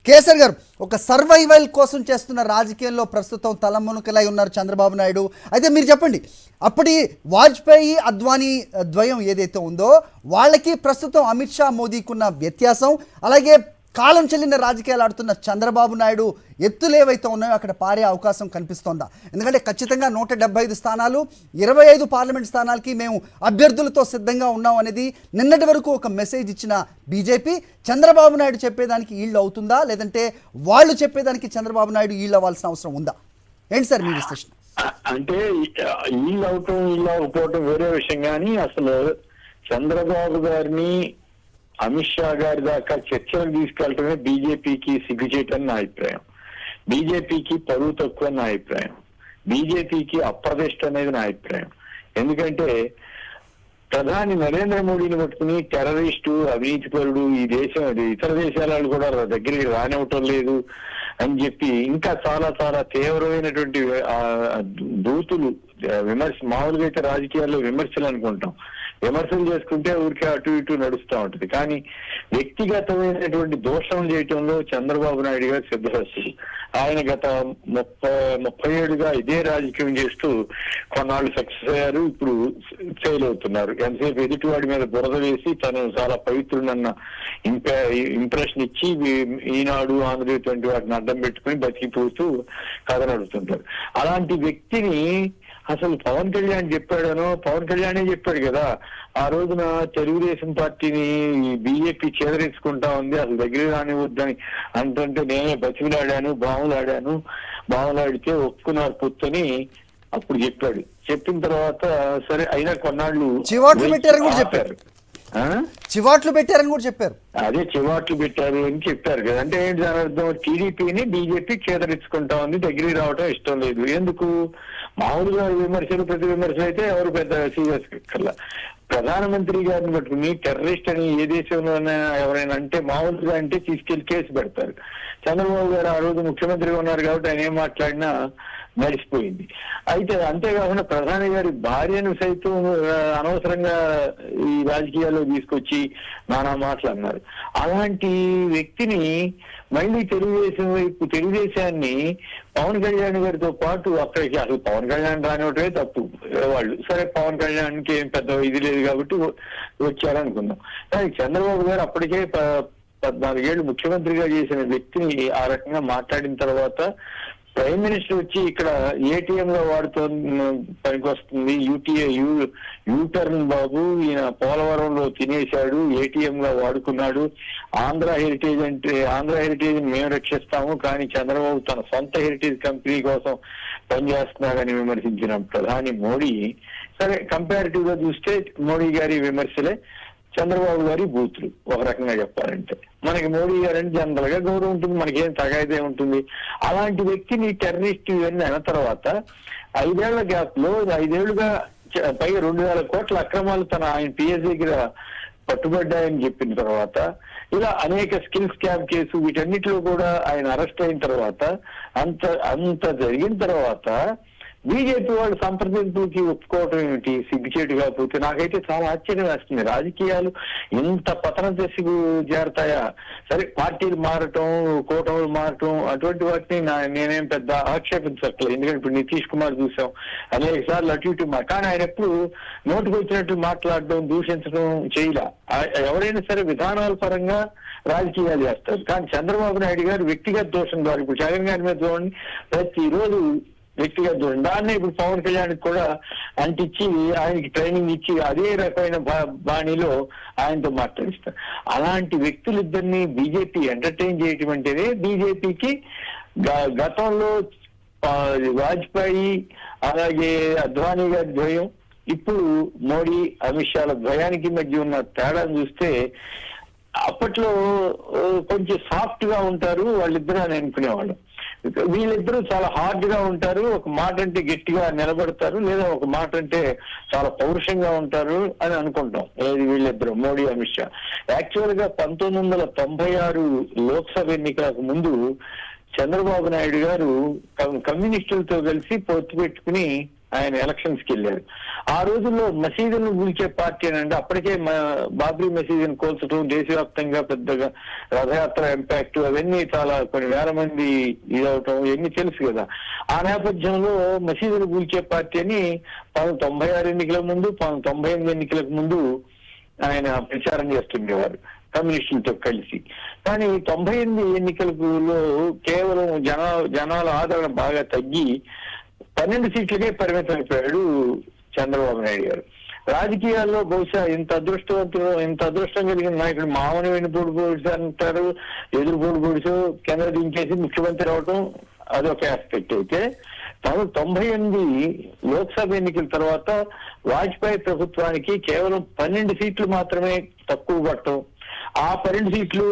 కేసర్ గారు, ఒక సర్వైవల్ కోసం చేస్తున్న రాజకీయంలో ప్రస్తుతం తలమునకలై ఉన్నారు చంద్రబాబు నాయుడు. అయితే మీరు చెప్పండి, అప్పటి వాజ్పేయి అద్వానీ ద్వయం ఏదైతే ఉందో వాళ్ళకి ప్రస్తుతం అమిత్ షా మోదీకి ఉన్న వ్యత్యాసం, అలాగే కాలం చెల్లిన రాజకీయాలు ఆడుతున్న చంద్రబాబు నాయుడు ఎత్తులు ఏవైతే ఉన్నాయో అక్కడ పారే అవకాశం కనిపిస్తోందా? ఎందుకంటే ఖచ్చితంగా 175 స్థానాలు, 25 పార్లమెంట్ స్థానాలకి మేము అభ్యర్థులతో సిద్ధంగా ఉన్నాం అనేది నిన్నటి వరకు ఒక మెసేజ్ ఇచ్చిన బీజేపీ చంద్రబాబు నాయుడు చెప్పేదానికి ఈళ్ళు అవుతుందా, లేదంటే వాళ్ళు చెప్పేదానికి చంద్రబాబు నాయుడు ఈళ్ళు అవ్వాల్సిన అవసరం ఉందా? ఏంటి సార్ మీ విశ్లేషణ? అంటే వీళ్ళు అవటం వీళ్ళు అవ్వకపోవటం వేరే విషయం, కానీ అసలు చంద్రబాబు గారిని అమిత్ షా గారి దాకా చర్చలు తీసుకెళ్లటమే బీజేపీకి సిగ్గుచేటని నా అభిప్రాయం. బీజేపీకి పరువు తక్కువ నా అభిప్రాయం. బీజేపీకి అప్రదిష్ట అనేది నా అభిప్రాయం. ఎందుకంటే ప్రధాని నరేంద్ర మోడీని పట్టుకుని టెర్రరిస్టు, అవినీతిపరుడు, ఈ దేశం ఇతర దేశాల వాళ్ళు కూడా దగ్గరికి రానివ్వటం లేదు అని చెప్పి ఇంకా చాలా చాలా తీవ్రమైనటువంటి దూతులు విమర్శ. మామూలుగా అయితే రాజకీయాల్లో విమర్శలు అనుకుంటాం, విమర్శలు చేసుకుంటే ఊరికే అటు ఇటు నడుస్తూ ఉంటది. కానీ వ్యక్తిగతమైనటువంటి దోషం చేయటంలో చంద్రబాబు నాయుడు గారు సిద్ధహస్తుడు. ఆయన గత 30 ఏళ్ళుగా ఇదే రాజకీయం చేస్తూ కొన్నాళ్ళు సక్సెస్ అయ్యారు, ఇప్పుడు ఫెయిల్ అవుతున్నారు. ఎంతసేపు ఎదుటివాడి మీద బురద వేసి తను చాలా పవిత్రుడన్న ఇంప్రెషన్ ఇచ్చి ఈనాడు, ఆంధ్రజ్యోతి వంటి వాటిని అడ్డం పెట్టుకుని బతికిపోతూ కథ నడుస్తుంటారు. అలాంటి వ్యక్తిని అసలు పవన్ కళ్యాణ్ చెప్పాడనో, పవన్ కళ్యాణే చెప్పాడు కదా ఆ రోజున తెలుగుదేశం పార్టీని బీజేపీ చేదరించుకుంటా ఉంది, అసలు దగ్గర రానివద్దని అంటుంటే నేనే బతిమిలాడాను, బావులాడితే ఒప్పుకున్నారు పొత్తని అప్పుడు చెప్పాడు. చెప్పిన తర్వాత సరే అయినా కొన్నాళ్ళు చివాట్లు పెట్టారని కూడా చెప్పారు. అదే చివాట్లు పెట్టారు అని చెప్పారు కదా. అంటే ఏంటి దాని అర్థం? టీడీపీని బీజేపీ చేదరించుకుంటా ఉంది, దగ్గరికి రావడం ఇష్టం లేదు. ఎందుకు? మామూలుగా విమర్శలు, ప్రతి విమర్శలు అయితే ఎవరు పెద్ద సీరియస్ కల్లా. ప్రధానమంత్రి గారిని పట్టుకుని టెర్రరిస్ట్ అని ఏ దేశంలోనే ఎవరైనా అంటే మామూలుగా అంటే తీసుకెళ్లి కేసు పెడతారు. చంద్రబాబు గారు ఆ రోజు ముఖ్యమంత్రిగా ఉన్నారు కాబట్టి ఆయన ఏం మాట్లాడినా నడిచిపోయింది. అయితే అంతేకాకుండా ప్రధాని గారి భార్యను సైతం అనవసరంగా ఈ రాజకీయాల్లో తీసుకొచ్చి నానా మాటలు అన్నారు. అలాంటి వ్యక్తిని మళ్ళీ తెలుగుదేశాన్ని పవన్ కళ్యాణ్ గారితో పాటు అక్కడికి అసలు పవన్ కళ్యాణ్ రానివ్వటమే తప్పు వాళ్ళు. సరే పవన్ కళ్యాణ్కి ఏం పెద్ద ఇది లేదు కాబట్టి వచ్చారనుకుందాం. కానీ చంద్రబాబు గారు అప్పటికే 14 ఏళ్ళు ముఖ్యమంత్రిగా చేసిన వ్యక్తిని ఆ రకంగా మాట్లాడిన తర్వాత ప్రైమ్ మినిస్టర్ వచ్చి ఇక్కడ ఏటీఎం గా వాడుతూ పనికొస్తుంది, యూటర్న్ బాబు ఈయన పోలవరంలో తినేశాడు, ఏటీఎం గా వాడుకున్నాడు, ఆంధ్ర హెరిటేజ్ మేము రక్షిస్తాము కానీ చంద్రబాబు తన సొంత హెరిటేజ్ కంపెనీ కోసం పనిచేస్తున్నాడని విమర్శించిన ప్రధాని మోడీ, సరే కంపారిటివ్ గా చూస్తే మోడీ గారి విమర్శలే, చంద్రబాబు గారి బూతులు. ఒక రకంగా చెప్పాలంటే మనకి మోడీ గారంటే జనరల్ గా గౌరవం ఉంటుంది, మనకేం తగాయిదే ఉంటుంది. అలాంటి వ్యక్తిని టెర్రరిస్ట్ ఇవన్నీ అయిన తర్వాత 5 ఏళ్ల గ్యాప్ లో 5 ఏళ్లుగా పైగా 2,000 కోట్ల అక్రమాలు ఆయన పిఎస్ దగ్గర పట్టుబడ్డాయని చెప్పిన తర్వాత, ఇలా అనేక స్కిల్ స్కామ్ కేసు వీటన్నిటిలో కూడా ఆయన అరెస్ట్ అయిన తర్వాత అంత జరిగిన తర్వాత బీజేపీ వాళ్ళు సంప్రదింపులకి ఒప్పుకోవటం ఏమిటి? సిగ్గుచేటు కాకపోతే నాకైతే చాలా ఆశ్చర్యం వేస్తుంది. రాజకీయాలు ఇంత పతనం దశకు చేరతాయా? సరే పార్టీలు మారటం, కూటములు మారటం అటువంటి వాటిని నేనేం పెద్ద ఆక్షేపించట్లేదు. ఎందుకంటే ఇప్పుడు నితీష్ కుమార్ చూసాం అనేక సార్లు అటు ఇటు కానీ ఆయన ఎప్పుడు నోటుకు వచ్చినట్టు మాట్లాడడం, దూషించడం చేయలే. ఎవరైనా సరే విధానాల పరంగా రాజకీయాలు చేస్తారు. కానీ చంద్రబాబు నాయుడు గారు వ్యక్తిగత దోషం ద్వారా ఇప్పుడు జగన్ గారి మీద చూడండి, ప్రతిరోజు వ్యక్తిగత దోషం. దాన్ని ఇప్పుడు పవన్ కళ్యాణ్ కూడా అంటించి ఆయనకి ట్రైనింగ్ ఇచ్చి అదే రకమైన బాణీలో ఆయనతో మాట్లాడిస్తారు. అలాంటి వ్యక్తులిద్దరిని బీజేపీ ఎంటర్టైన్ చేయటం అంటేనే బీజేపీకి గతంలో వాజ్పేయి అలాగే అద్వానీ గారి ద్వయం, ఇప్పుడు మోడీ అమిత్ షాల ద్వయానికి మధ్య ఉన్న తేడాను చూస్తే అప్పట్లో కొంచెం సాఫ్ట్ గా ఉంటారు వాళ్ళిద్దరూ అని అనుకునేవాళ్ళు. వీళ్ళిద్దరూ చాలా హార్డ్ గా ఉంటారు, ఒక మాట అంటే గట్టిగా నిలబడతారు, లేదా ఒక మాట అంటే చాలా పౌరుషంగా ఉంటారు అని అనుకుంటాం. వీళ్ళిద్దరు మోడీ అమిత్ షా. యాక్చువల్ గా 1996 లోక్సభ ఎన్నికలకు ముందు చంద్రబాబు నాయుడు గారు కమ్యూనిస్టులతో కలిసి పొత్తు పెట్టుకుని ఆయన ఎలక్షన్స్ కి వెళ్ళారు. ఆ రోజుల్లో మసీదులను కూల్చే పార్టీ అంటే అప్పటికే బాబ్రీ మసీదుని కోల్చడం దేశవ్యాప్తంగా పెద్దగా రథయాత్ర ఇంపాక్ట్ అవన్నీ చాలా కొన్ని వేల మంది ఇదవటం ఇవన్నీ తెలుసు కదా. ఆ నేపథ్యంలో మసీదులు కూల్చే పార్టీ అని 1996 ఎన్నికల ముందు 1998 ఎన్నికలకు ముందు ఆయన ప్రచారం చేస్తుండేవారు కమ్యూనిస్టులతో కలిసి. కానీ 98 ఎన్నికలలో కేవలం జనాల ఆదరణ బాగా తగ్గి 12 సీట్లకే పరిమితం అయిపోయాడు చంద్రబాబు నాయుడు గారు. రాజకీయాల్లో బహుశా ఇంత అదృష్టం కలిగిన నాయకుడు మామూలు వెనుపోటు పొడిచి అంటారు, ఎదురుపోటు పొడిచో కింద దించేసి ముఖ్యమంత్రి అవటం అదొక ఆస్పెక్ట్ అయితే, 98 లోక్సభ ఎన్నికల తర్వాత వాజ్పేయి ప్రభుత్వానికి కేవలం 12 సీట్లు మాత్రమే తక్కువ పట్టడం, ఆ 12 సీట్లు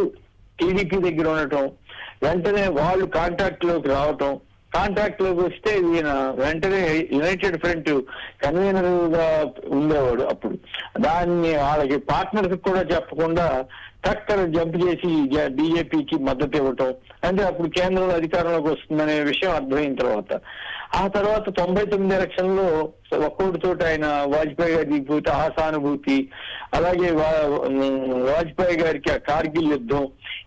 టీడీపీ దగ్గర ఉండటం, వెంటనే వాళ్ళు కాంట్రాక్ట్ లోకి రావటం, కాంట్రాక్ట్ లోకి వస్తే ఈయన వెంటనే యునైటెడ్ ఫ్రంట్ కన్వీనర్ గా ఉండేవాడు. అప్పుడు దాన్ని వాళ్ళకి పార్ట్నర్స్ కూడా చెప్పకుండా టక్కన జంప్ చేసి బీజేపీకి మద్దతు ఇవ్వటం, అంటే అప్పుడు కేంద్రంలో అధికారంలోకి వస్తుందనే విషయం అర్థమైన తర్వాత, ఆ తర్వాత 99 ఎలక్షన్ లో ఒక్కొక్కటితో ఆయన వాజ్పేయి గారి దిగిపోతే ఆ సానుభూతి, అలాగే వాజ్పేయి గారికి ఆ కార్గిల్ యుద్ధం,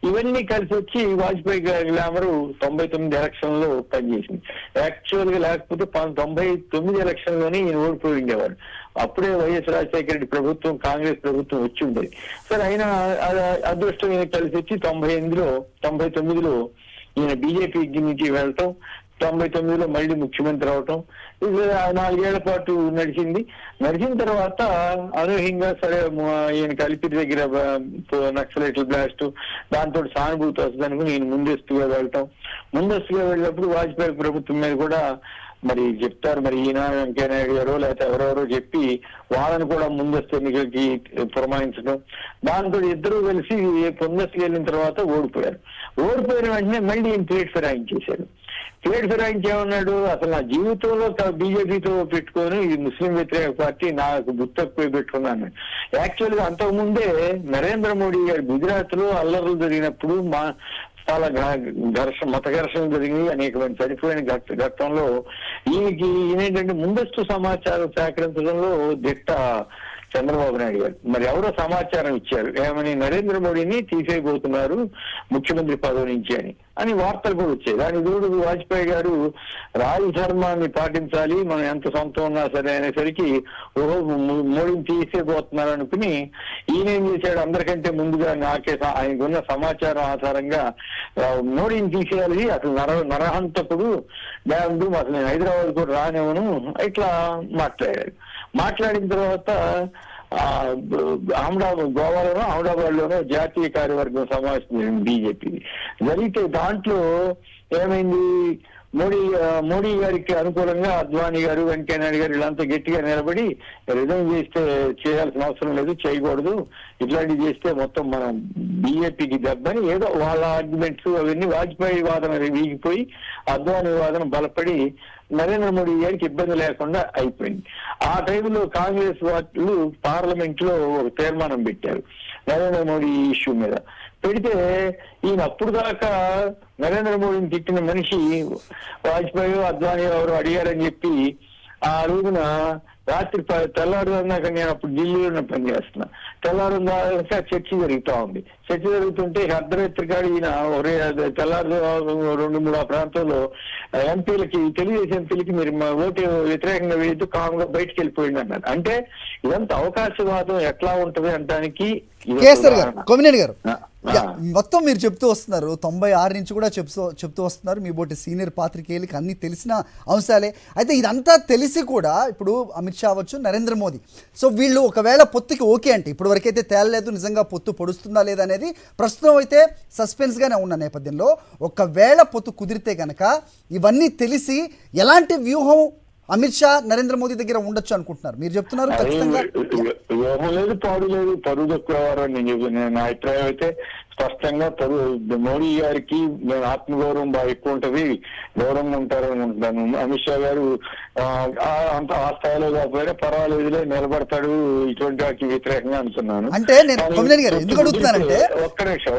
ఇవన్నీ కలిసి వచ్చి వాజ్పేయి గారి గ్లామరు 99 ఎలక్షన్ లో పనిచేసింది. యాక్చువల్ గా లేకపోతే 99 ఎలక్షన్ లోనే ఈయన ఓడిపోయి ఉండేవాడు. అప్పుడే వైఎస్ రాజశేఖర రెడ్డి ప్రభుత్వం కాంగ్రెస్ ప్రభుత్వం వచ్చి ఉండేది. సరే అయినా అదృష్టం ఈయన కలిసి వచ్చి 99లో ఈయన బీజేపీ నుంచి వెళ్ళటం, 99లో మళ్ళీ ముఖ్యమంత్రి అవటం, ఇది 4 ఏళ్ల పాటు నడిచిన తర్వాత అనూహ్యంగా సరే ఈయన కలిపి దగ్గర నక్సలైట్ల బ్లాస్ట్, దాంతో సానుభూతి వస్తుంది అనుకుని ఈయన ముందస్తుగా వెళ్ళినప్పుడు వాజ్పేయి ప్రభుత్వం మీద కూడా మరి చెప్తారు, మరి ఈయన వెంకయ్యనాయుడు గారు లేకపోతే ఎవరెవరో చెప్పి వాళ్ళని కూడా ముందస్తు ఎన్నికలకి పురమాయించడం, దాంతో ఇద్దరు కలిసి ముందస్తుకు వెళ్ళిన తర్వాత ఓడిపోయిన వెంటనే మళ్ళీ ఈయన ప్లేట్ ఫిరాయించేశారు. ప్లేట్ ఫిరాయించేమన్నాడు, అసలు నా జీవితంలో బీజేపీతో పెట్టుకొని ఇది ముస్లిం వ్యతిరేక పార్టీ, నాకు గుర్తపోయి పెట్టుకున్నాను. యాక్చువల్ గా అంతకుముందే నరేంద్ర మోడీ గారు గుజరాత్ లో అల్లర్లు జరిగినప్పుడు చాలా మత ఘర్షణలు జరిగి అనేక మంది చనిపోయిన ఘట్టంలో ఈయనేంటంటే ముందస్తు సమాచారం సేకరించడంలో దిట్ట చంద్రబాబు నాయుడు గారు. మరి ఎవరో సమాచారం ఇచ్చారు, ఏమని నరేంద్ర మోడీని తీసేయబోతున్నారు ముఖ్యమంత్రి పదవి నుంచి అని వార్తలు కూడా వచ్చాయి. దాని తోడు వాజ్పేయి గారు రాజధర్మాన్ని పాటించాలి, మనం ఎంత సొంతం ఉన్నా సరే అనేసరికి ఓహో మోడీని తీసేయబోతున్నారు అనుకుని ఈయన ఏం చేశాడు, అందరికంటే ముందుగా ఆయనకున్న సమాచారం ఆధారంగా మోడీని తీసేయాలి, అసలు నరహంతకుడు డాండు, అసలు నేను హైదరాబాద్ కూడా రానివ్వను, ఇట్లా మాట్లాడిన తర్వాత గోవాలోనో అహ్మదాబాద్ లోనో జాతీయ కార్యవర్గం సమావేశం జరిగింది బీజేపీ. జరిగితే దాంట్లో ఏమైంది, మోడీ గారికి అనుకూలంగా అద్వానీ గారు, వెంకయ్యనాయుడు గారు వీళ్ళంతా గట్టిగా నిలబడి రిజైన్ చేయాల్సిన అవసరం లేదు, చేయకూడదు, ఇట్లాంటివి చేస్తే మొత్తం మనం బీజేపీకి దెబ్బని ఏదో వాళ్ళ ఆర్గ్యుమెంట్స్ అవన్నీ వాజ్పేయి వాదన వీగిపోయి అద్వానీ వాదన బలపడి నరేంద్ర మోడీ గారికి ఇబ్బంది లేకుండా అయిపోయింది. ఆ టైంలో కాంగ్రెస్ వాళ్ళు పార్లమెంట్ లో ఒక తీర్మానం పెట్టారు నరేంద్ర మోడీ ఇష్యూ మీద. పెడితే ఈయన అప్పుడు దాకా నరేంద్ర మోడీని తిట్టిన మనిషి వాజ్పేయి అద్వానీ ఎవరు అడిగారని చెప్పి ఆ రోజున రాత్రి తెల్లారుదాకా, నేను అప్పుడు ఢిల్లీలో పనిచేస్తున్నా, తెల్లారుదాకా చర్చ జరుగుతూ ఉంది. చర్చ జరుగుతుంటే అర్ధరాత్రి కాడి ఈయన తెల్లారు 2-3 ఆ ప్రాంతంలో తెలుగుదేశం ఎంపీలకి మీరు ఓటు వ్యతిరేకంగా వేయద్దు, కాంగ్రెస్ బయటకు వెళ్ళిపోయింది అన్నారు. అంటే ఇదంతా అవకాశవాదం ఎట్లా ఉంటది అనడానికి కేసర్ గారు, కొమ్మినేని గారు, మొత్తం మీరు చెప్తూ వస్తున్నారు, 96 నుంచి కూడా చెప్తూ వస్తున్నారు, మీ బోటి సీనియర్ పాత్రికేయులకి అన్ని తెలిసిన అంశాలే. అయితే ఇదంతా తెలిసి కూడా ఇప్పుడు అమిత్ షా అవ్వచ్చు, నరేంద్ర మోదీ, సో వీళ్ళు ఒకవేళ పొత్తుకి ఓకే అంటే ఇప్పుడు వరకైతే తేలలేదు, నిజంగా పొత్తు పొడుస్తుందా లేదా అనేది ప్రస్తుతం అయితే సస్పెన్స్గానే ఉన్న నేపథ్యంలో, ఒకవేళ పొత్తు కుదిరితే కనుక ఇవన్నీ తెలిసి ఎలాంటి వ్యూహం అమిత్ షా నరేంద్ర మోదీ దగ్గర ఉండొచ్చు అనుకుంటున్నారు? మీరు చెప్తున్నారు ఖచ్చితంగా లేదు, పాడు లేదు, పరువు తక్కువ. నా అభిప్రాయం అయితే స్పష్టంగా మోడీ గారికి ఆత్మగౌరవం బాగా ఎక్కువ ఉంటది, గౌరవంగా ఉంటారని అనుకుంటాను. అమిత్ షా గారు అంత ఆ స్థాయిలో కాకపోయినా పర్వాలేదులే నిలబడతాడు, ఇటువంటి వాటికి వ్యతిరేకంగా అనుకున్నాను. అంటే నేను కొమ్మినేని గారు ఎందుకు అడుగుతున్నానంటే, ఒక్క నిమిషం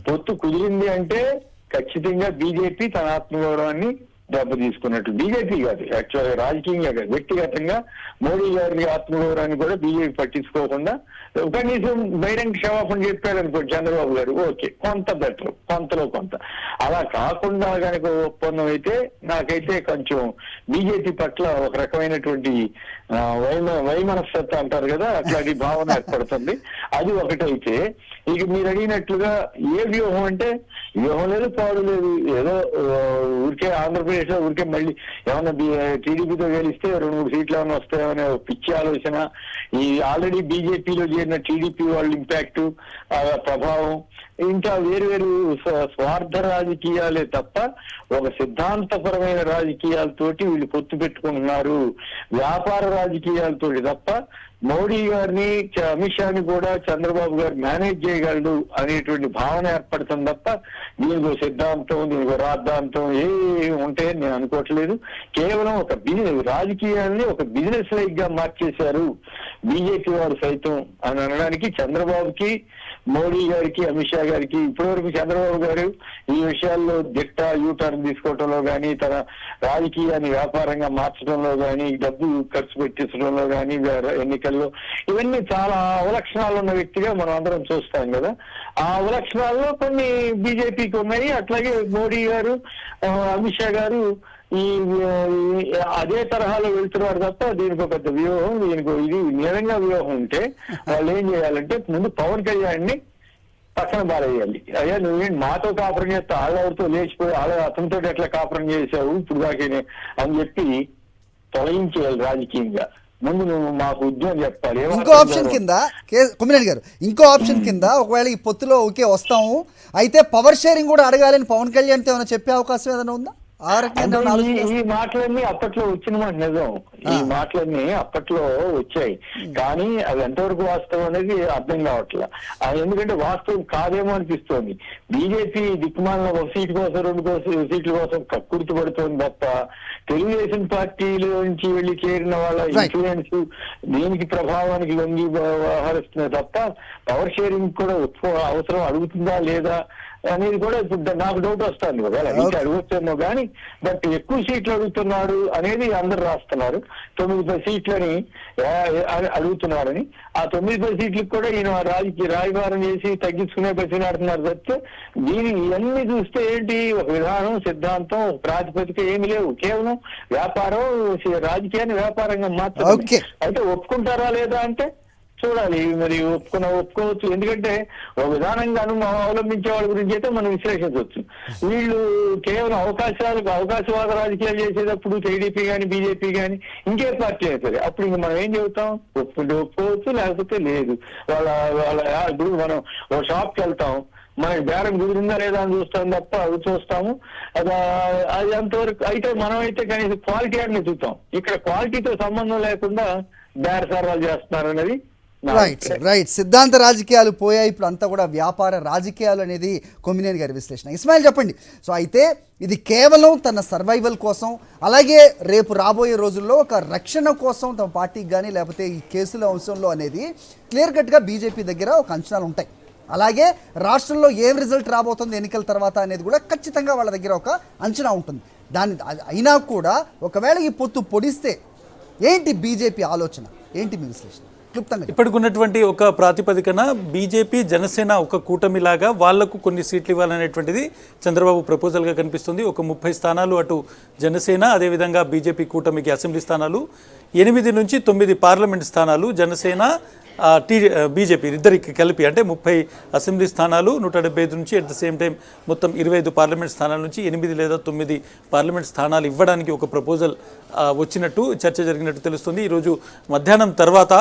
పొత్తు కుదిరింది అంటే ఖచ్చితంగా బీజేపీ తన ఆత్మగౌరవాన్ని దెబ్బ తీసుకున్నట్టు. బీజేపీ కాదు, యాక్చువల్గా రాజకీయంగా కాదు, వ్యక్తిగతంగా మోడీ గారి ఆత్మగౌరవాన్ని కూడా బీజేపీ పట్టించుకోకుండా కనీసం బహిరంగ క్షమాపణ చెప్పారు అనుకోండి చంద్రబాబు గారు, ఓకే, కొంత బెటర్, కొంతలో కొంత. అలా కాకుండా కనుక ఒప్పందం అయితే నాకైతే కొంచెం బీజేపీ పట్ల ఒక రకమైనటువంటి వైమనస్సత్వం అంటారు కదా, అట్లాంటి భావన ఏర్పడుతుంది. అది ఒకటైతే ఇక మీరు అడిగినట్లుగా ఏ వ్యూహం అంటే వ్యూహం లేదు, పాడు లేదు, ఏదో ఊరికే ఆంధ్రప్రదేశ్ లో ఊరికే మళ్ళీ ఏమన్నా టీడీపీతో గెలిస్తే 2-3 సీట్లు ఏమైనా వస్తాయనే పిచ్చి ఆలోచన. ఈ ఆల్రెడీ బీజేపీలో చేరిన టీడీపీ వాళ్ళ ఇంపాక్ట్, ప్రభావం, ఇంకా వేరు స్వార్థ రాజకీయాలే తప్ప ఒక సిద్ధాంతపరమైన రాజకీయాలతోటి వీళ్ళు పొత్తు పెట్టుకుంటున్నారు, వ్యాపార రాజకీయాలతోటి తప్ప మోడీ గారిని అమిత్ షాని కూడా చంద్రబాబు గారు మేనేజ్ చేయగలడు అనేటువంటి భావన ఏర్పడుతుంది తప్ప దీనికి సిద్ధాంతం, దీనికి రాద్ధాంతం ఏ ఉంటాయని నేను అనుకోవట్లేదు. కేవలం ఒక బిజినెస్, రాజకీయాల్ని ఒక బిజినెస్ లైక్ గా మార్చేశారు బీజేపీ వారు సైతం అని అనడానికి చంద్రబాబుకి, మోడీ గారికి, అమిత్ షా గారికి ఇప్పటివరకు చంద్రబాబు గారు ఈ విషయాల్లో దిట్ట యూటర్న్ తీసుకోవడంలో కానీ, తన రాజకీయాన్ని వ్యాపారంగా మార్చడంలో కానీ, డబ్బు ఖర్చు పెట్టించడంలో కానీ, ఎన్నికల్లో ఇవన్నీ చాలా అవలక్షణాలు ఉన్న వ్యక్తిగా మనం అందరం చూస్తాం కదా. ఆ అవలక్షణాల్లో కొన్ని బీజేపీకి ఉన్నాయి. అట్లాగే మోడీ గారు, అమిత్ షా గారు ఈ అదే తరహాలో వెళ్తున్నారు తప్ప దీనికి ఒక పెద్ద వ్యూహం, దీనికి ఇది నిజంగా వ్యూహం ఉంటే వాళ్ళు ఏం చేయాలంటే ముందు పవన్ కళ్యాణ్ని పక్కన బారేయాలి. అయ్యా నువ్వేంటి మాతో కాపురం చేస్తా, వాళ్ళెవరితో లేచిపోయి అతనితో ఎట్లా కాపురం చేసావు ఇప్పుడు దాకేనే అని చెప్పి తొలగించేయాలి రాజకీయంగా. ముందు నువ్వు మాకు ఉద్యోగం చెప్పాలి. ఇంకో ఆప్షన్ కింద కొమ్మినేని గారు, ఇంకో ఆప్షన్ కింద ఒకవేళ ఈ పొత్తులో ఓకే వస్తాము అయితే పవర్ షేరింగ్ కూడా అడగాలని పవన్ కళ్యాణ్తో ఏమైనా చెప్పే అవకాశం ఏదైనా ఉందా? ఈ మాటలన్నీ అప్పట్లో వచ్చిన మాట నిజం, ఈ మాటలన్నీ అప్పట్లో వచ్చాయి, కానీ అవి ఎంతవరకు వాస్తవం అనేది అర్థం కావట్లా. ఎందుకంటే వాస్తవం కాదేమో అనిపిస్తోంది. బీజేపీ దిక్కుమాలిన ఒక సీటు కోసం 2 సీట్ల కోసం కక్కుర్తి పడుతోంది తప్ప తెలుగుదేశం పార్టీలో నుంచి వెళ్లి చేరిన వాళ్ళ ఇన్ఫ్లుయెన్స్ దీనికి ప్రభావానికి లొంగి వ్యవహరిస్తుంది తప్ప పవర్ షేరింగ్ కూడా అవసరం అడుగుతుందా లేదా అనేది కూడా ఇప్పుడు నాకు డౌట్ వస్తుంది. ఒకవేళ ఇంకా అడుగుతున్నావు కానీ బట్ ఎక్కువ సీట్లు అడుగుతున్నాడు అనేది అందరు రాస్తున్నారు. 9 సీట్లని అడుగుతున్నారని, ఆ 9 సీట్లకు కూడా ఈయన రాయబారం చేసి తగ్గించుకునే బతిలాడుతున్నారు తప్పితే దీని ఇవన్నీ చూస్తే ఏంటి, ఒక విధానం, సిద్ధాంతం, ఒక ప్రాతిపదిక ఏమి లేవు. కేవలం వ్యాపారం, రాజకీయాన్ని వ్యాపారంగా మాత్రమే. అయితే ఒప్పుకుంటారా లేదా అంటే చూడాలి. మరి ఒప్పుకోవచ్చు. ఎందుకంటే ఒక విధానంగాను అవలంబించే వాళ్ళ గురించి అయితే మనం విశ్లేషించవచ్చు. వీళ్ళు కేవలం అవకాశవాద రాజకీయాలు చేసేటప్పుడు టీడీపీ కానీ, బీజేపీ కానీ, ఇంకే పార్టీ అవుతుంది. అప్పుడు ఇంక మనం ఏం చెబుతాం, ఒప్పుకుంటే ఒప్పుకోవచ్చు, లేకపోతే లేదు. ఇప్పుడు మనం ఒక షాప్కి వెళ్తాం, మనకి బేరం కుదిరిందా లేదా అని చూస్తాం తప్ప అవి చూస్తాము. అది అంతవరకు అయితే మనం అయితే కనీసం క్వాలిటీ అని చూస్తాం. ఇక్కడ క్వాలిటీతో సంబంధం లేకుండా బేరసారాలు చేస్తున్నారు అనేది రైట్. సిద్ధాంత రాజకీయాలు పోయాయి, ఇప్పుడు అంతా కూడా వ్యాపార రాజకీయాలు అనేది కొమ్మినేని గారి విశ్లేషణ. ఇస్మాయిల్ చెప్పండి. సో అయితే ఇది కేవలం తన సర్వైవల్ కోసం, అలాగే రేపు రాబోయే రోజుల్లో ఒక రక్షణ కోసం తమ పార్టీకి కానీ లేకపోతే ఈ కేసుల అంశంలో అనేది క్లియర్ కట్గా బీజేపీ దగ్గర ఒక అంచనాలు ఉంటాయి. అలాగే రాష్ట్రంలో ఏం రిజల్ట్ రాబోతుంది ఎన్నికల తర్వాత అనేది కూడా ఖచ్చితంగా వాళ్ళ దగ్గర ఒక అంచనా ఉంటుంది. అయినా కూడా ఒకవేళ ఈ పొత్తు పొడిస్తే ఏంటి బీజేపీ ఆలోచన, ఏంటి మీ విశ్లేషణ? ఇప్పటికున్నటువంటి ఒక ప్రాతిపదికన బీజేపీ, జనసేన ఒక కూటమిలాగా వాళ్లకు కొన్ని సీట్లు ఇవ్వాలనేటువంటిది చంద్రబాబు ప్రపోజల్గా కనిపిస్తుంది. ఒక 30 స్థానాలు అటు జనసేన, అదేవిధంగా బీజేపీ కూటమికి అసెంబ్లీ స్థానాలు, 8 నుంచి 9 పార్లమెంట్ స్థానాలు జనసేన, బీజేపీ ఇద్దరికి కలిపి, అంటే 30 అసెంబ్లీ స్థానాలు, 175 నుంచి అట్ ద సేమ్ టైం మొత్తం 25 పార్లమెంట్ స్థానాల నుంచి 8 లేదా 9 పార్లమెంట్ స్థానాలు ఇవ్వడానికి ఒక ప్రపోజల్ వచ్చినట్టు చర్చ జరిగినట్టు తెలుస్తుంది. ఈరోజు మధ్యాహ్నం తర్వాత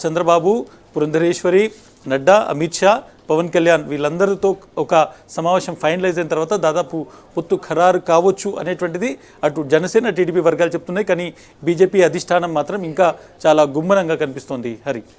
చంద్రబాబు, పురంధరేశ్వరి, నడ్డా, అమిత్ షా, పవన్ కళ్యాణ్ వీళ్ళందరితో ఒక సమావేశం ఫైనలైజ్ అయిన తర్వాత దాదాపు పొత్తు ఖరారు కావచ్చు అనేటువంటిది అటు జనసేన, టీడీపీ వర్గాలు చెప్తున్నాయి. కానీ బీజేపీ అధిష్టానం మాత్రం ఇంకా చాలా గుమ్మరంగా కనిపిస్తోంది. హరి.